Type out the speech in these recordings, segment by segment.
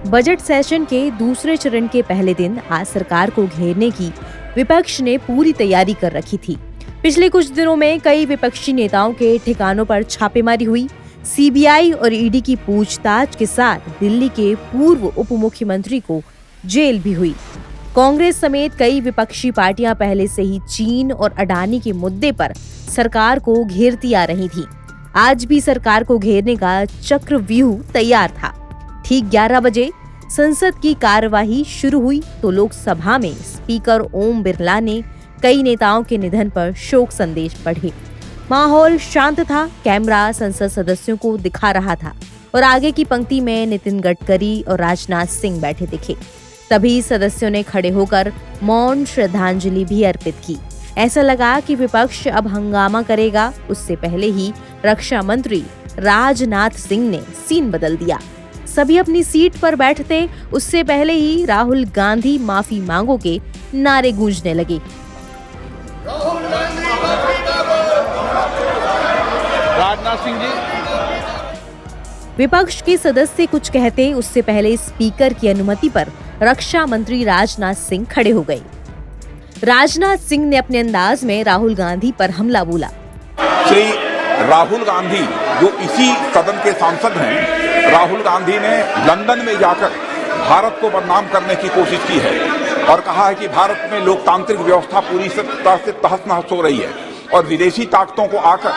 Budget session के दूसरे चरण के पहले दिन आज सरकार को घेरने की विपक्ष ने पूरी तैयारी कर रखी थी। पिछले कुछ दिनों में कई विपक्षी नेताओं के ठिकानों पर छापेमारी हुई। सीबीआई और ईडी की पूछताछ के साथ दिल्ली के पूर्व उप मुख्यमंत्री को जेल भी हुई। कांग्रेस समेत कई विपक्षी पार्टियां पहले से ही चीन और अडानी के मुद्दे पर सरकार को घेरती आ रही थी। आज भी सरकार को घेरने का चक्रव्यूह तैयार था। ठीक 11 बजे संसद की कार्यवाही शुरू हुई तो लोकसभा में स्पीकर ओम बिरला ने कई नेताओं के निधन पर शोक संदेश पढ़े। माहौल शांत था। कैमरा संसद सदस्यों को दिखा रहा था और आगे की पंक्ति में नितिन गडकरी और राजनाथ सिंह बैठे दिखे। तभी सदस्यों ने खड़े होकर मौन श्रद्धांजलि भी अर्पित की। ऐसा लगा कि विपक्ष अब हंगामा करेगा। उससे पहले ही रक्षा मंत्री राजनाथ सिंह ने सीन बदल दिया। सभी अपनी सीट पर बैठते उससे पहले ही राहुल गांधी माफी मांगो के नारे गूंजने लगे। राजनाथ सिंह जी। विपक्ष के सदस्य कुछ कहते उससे पहले स्पीकर की अनुमति पर रक्षा मंत्री राजनाथ सिंह खड़े हो गए। राजनाथ सिंह ने अपने अंदाज में राहुल गांधी पर हमला बोला। श्री राहुल गांधी जो इसी सदन के सांसद हैं, राहुल गांधी ने लंदन में जाकर भारत को बदनाम करने की कोशिश की है और कहा है कि भारत में लोकतांत्रिक व्यवस्था पूरी तरह से तहस-नहस हो रही है और विदेशी ताकतों को आकर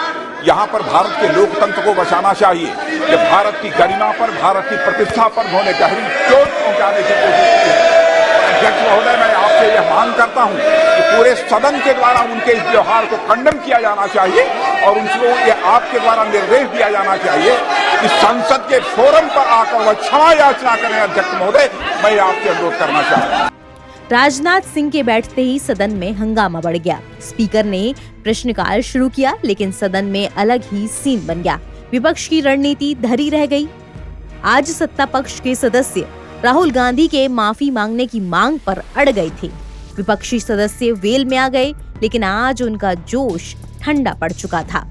यहाँ पर भारत के लोकतंत्र को बचाना चाहिए। कि भारत की गरिमा पर, भारत की प्रतिष्ठा पर उन्होंने गहरी चोट पहुंचाने की कोशिश की है। अध्यक्ष महोदय, मैं आपसे यह मांग करता हूं कि पूरे सदन के द्वारा उनके इस व्यवहार को खंडन किया जाना चाहिए और उनको ये आपके द्वारा निर्देश दिया जाना चाहिए कि संसद के फोरम पर आकर वह क्षमा याचना करें। अध्यक्ष महोदय, मैं आपसे अनुरोध करना चाहता हूं। राजनाथ सिंह के बैठते ही सदन में हंगामा बढ़ गया। स्पीकर ने प्रश्नकाल शुरू किया लेकिन सदन में अलग ही सीन बन गया। विपक्ष की रणनीति धरी रह गई। आज सत्ता पक्ष के सदस्य राहुल गांधी के माफी मांगने की मांग पर अड़ गए थे। विपक्षी सदस्य वेल में आ गए लेकिन आज उनका जोश ठंडा पड़ चुका था।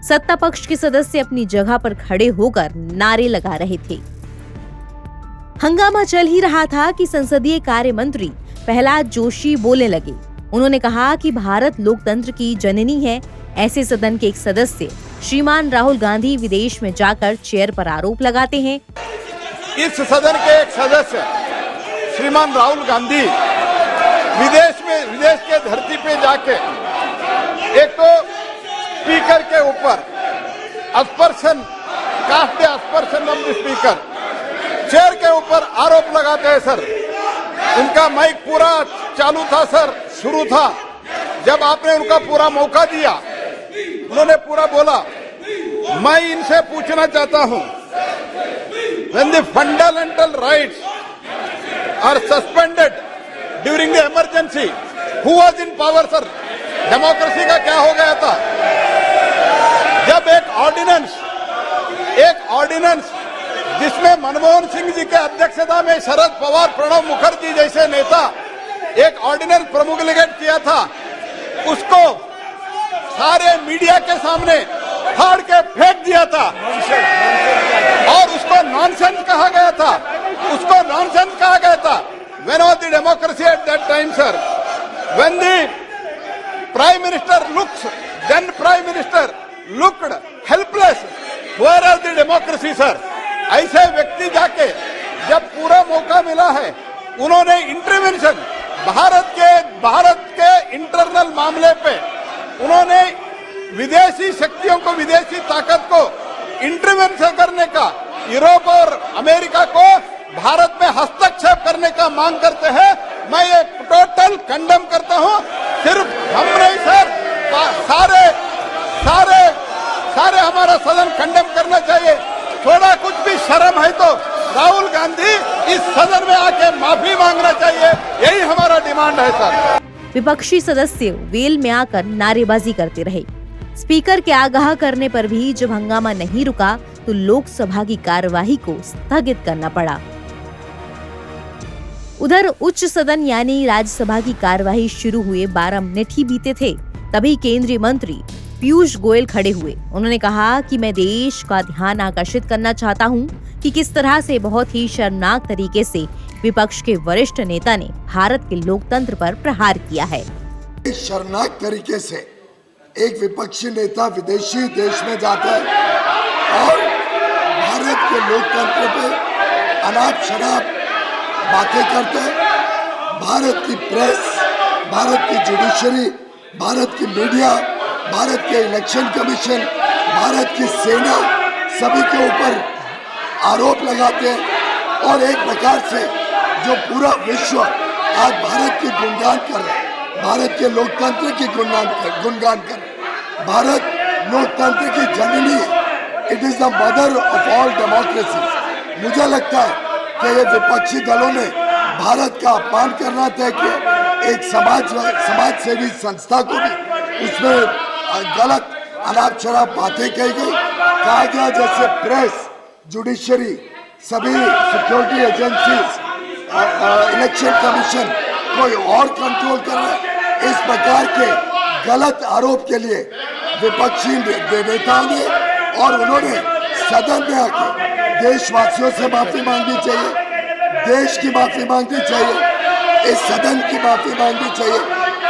सत्ता पक्ष के सदस्य अपनी जगह पर खड़े होकर नारे लगा रहे थे। हंगामा चल ही रहा था कि संसदीय कार्य मंत्री प्रहलाद जोशी बोलने लगे। उन्होंने कहा कि भारत लोकतंत्र की जननी है। ऐसे सदन के एक सदस्य श्रीमान राहुल गांधी विदेश में जाकर चेयर पर आरोप लगाते हैं। इस सदन के एक सदस्य श्रीमान राहुल गांधी विदेश के धरती पे जाके एक तो स्पीकर के ऊपर aspersion, cast aspersion of the speaker, chair के ऊपर आरोप लगाते हैं। सर, उनका माइक पूरा चालू था सर, शुरू था। जब आपने उनका पूरा मौका दिया, उन्होंने पूरा बोला। मैं इनसे पूछना चाहता हूं, when the fundamental rights are suspended during the emergency, who was in power sir? Democracy का क्या हो गया था? जब एक ऑर्डिनेंस जिसमें मनमोहन सिंह जी के अध्यक्षता में शरद पवार, प्रणब मुखर्जी जैसे नेता एक ऑर्डिनेंस प्रोमुगेट किया था, उसको सारे मीडिया के सामने फाड़ के फेंक दिया था और उसको नॉनसेंस कहा गया था। When was the democracy at that time, sir? When the Prime Minister then Prime Minister looked helpless. Where are the democracy, sir? ऐसे व्यक्ति जाके जब पूरा मौका मिला है, उन्होंने इंटरवेंशन भारत के इंटरनल मामले पे उन्होंने विदेशी शक्तियों को, विदेशी ताकत को इंटरवेंशन करने का, यूरोप और अमेरिका को भारत में हस्तक्षेप करने का मांग करते हैं। मैं ये टोटल कंडेम करता हूं। सिर्फ हम नहीं सर, सारे हमारा सदन कंडेम करना चाहिए। थोड़ा कुछ भी शर्म है तो राहुल गांधी इस सदन में आके माफी मांगना चाहिए। यही हमारा डिमांड है सर। विपक्षी सदस्य वेल में आकर नारेबाजी करते रहे। स्पीकर के आगाह करने पर भी जब हंगामा नहीं रुका तो लोकसभा की कार्यवाही को स्थगित करना पड़ा। उधर उच्च सदन यानी राज्यसभा की कार्यवाही शुरू हुए 12 मिनट ही बीते थे, तभी केंद्रीय मंत्री पीयूष गोयल खड़े हुए। उन्होंने कहा कि मैं देश का ध्यान आकर्षित करना चाहता हूं कि किस तरह से बहुत ही शर्मनाक तरीके से विपक्ष के वरिष्ठ नेता ने भारत के लोकतंत्र पर प्रहार किया है। इस शर्मनाक तरीके से एक विपक्षी नेता विदेशी देश में जाता है और भारत के लोकतंत्र पे अनाप शराब बातें करते हैं। भारत की प्रेस, भारत की जुडिशरी, भारत की मीडिया, भारत के इलेक्शन कमीशन, भारत की सेना सभी के ऊपर आरोप लगाते हैं और एक प्रकार से जो पूरा विश्व आज भारत की गुणगान कर रहा है, भारत के लोकतंत्र की गुणगान कर रहा है। भारत लोकतंत्र की जननी है। It is the mother of all democracies. मुझे लगता है कि ये विपक्षी दलों ने भारत का अपमान करना तय किया। एक समाज सेवी संस्था को भी उसमें गलत अनाप शराब बातें कही गई। कहा गया जैसे प्रेस, जुडिशरी, सभी सिक्योरिटी एजेंसीज, इलेक्शन कमीशन कोई और कंट्रोल कर रहा है। इस प्रकार के गलत आरोप के लिए विपक्षी नेताओं ने और उन्होंने सदन में आके देशवासियों से माफी मांगनी चाहिए, देश की माफी मांगनी चाहिए, इस सदन की माफी मांगनी चाहिए,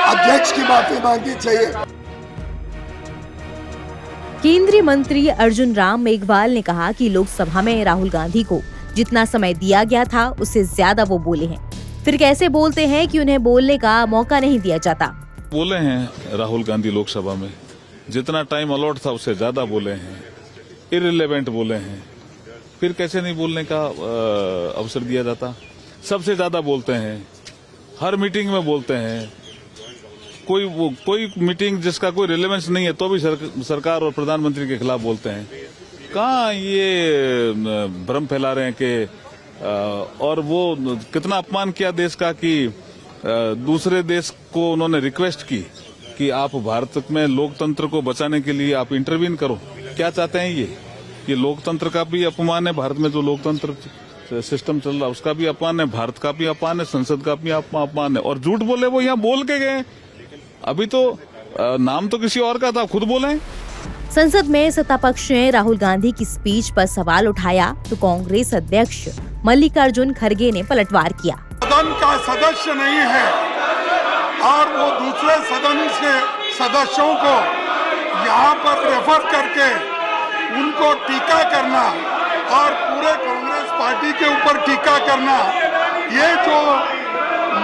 अध्यक्ष की माफी मांगनी चाहिए। केंद्रीय मंत्री अर्जुन राम मेघवाल ने कहा कि लोकसभा में राहुल गांधी को जितना समय दिया गया था उससे ज्यादा वो बोले हैं। फिर कैसे बोलते हैं कि उन्हें बोलने का मौका नहीं दिया जाता। बोले हैं राहुल गांधी लोकसभा में, जितना टाइम अलॉट था उससे ज्यादा बोले हैं, इररिलेवेंट बोले हैं। फिर कैसे नहीं बोलने का अवसर दिया जाता। सबसे ज्यादा बोलते हैं, हर मीटिंग में बोलते हैं। कोई मीटिंग जिसका कोई रिलेवेंस नहीं है तो भी सरकार और प्रधानमंत्री के खिलाफ बोलते हैं। कहाँ ये भ्रम फैला रहे हैं कि और वो कितना अपमान किया देश का कि दूसरे देश को उन्होंने रिक्वेस्ट की कि आप भारत में लोकतंत्र को बचाने के लिए आप इंटरवीन करो। क्या चाहते हैं ये लोकतंत्र का भी अपमान है। भारत में जो लोकतंत्र सिस्टम चल रहा है उसका भी अपमान है, भारत का भी अपमान है, संसद का भी अपमान है। और झूठ बोले वो यहाँ बोल के गए। अभी तो नाम तो किसी और का था, खुद बोले। संसद में सत्ता पक्ष ने राहुल गांधी की स्पीच पर सवाल उठाया तो कांग्रेस अध्यक्ष मल्लिकार्जुन खड़गे ने पलटवार किया। सदन का सदस्य नहीं है और वो दूसरे सदन से सदस्यों को यहाँ पर रेफर करके उनको टीका करना और पूरे कांग्रेस पार्टी के ऊपर टीका करना, ये जो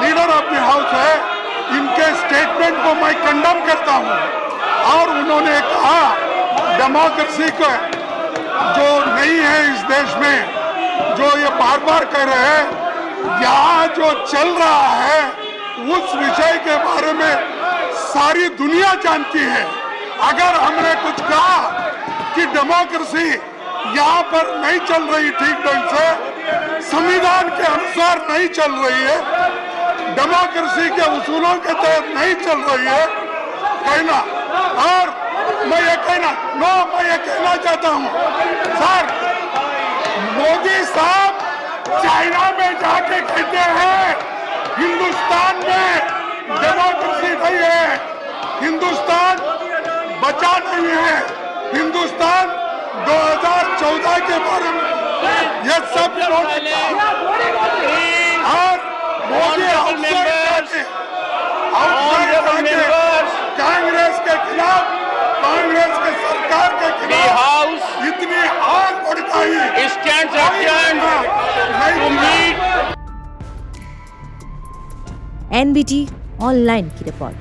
लीडर ऑफ द हाउस है इनके स्टेटमेंट को मैं कंडेम करता हूँ। और उन्होंने कहा डेमोक्रेसी का जो नहीं है इस देश में, जो ये बार बार कह रहे हैं, यहाँ जो चल रहा है उस विषय के बारे में सारी दुनिया जानती है। अगर हमने कुछ कहा कि डेमोक्रेसी यहाँ पर नहीं चल रही ठीक ढंग से, संविधान के अनुसार नहीं चल रही है, डेमोक्रेसी के उसूलों के तहत नहीं चल रही है कहना, और मैं ये कहना चाहता हूँ सर, मोदी साहब चाइना में जाके कहते हैं हिंदुस्तान में डेमोक्रेसी नहीं है, हिंदुस्तान बचा नहीं है, हिंदुस्तान 2014 के बारे में ये सब और मोदी कांग्रेस के खिलाफ, कांग्रेस के सरकार के खिलाफ इतनी आग भड़काई। NBT ऑनलाइन की रिपोर्ट।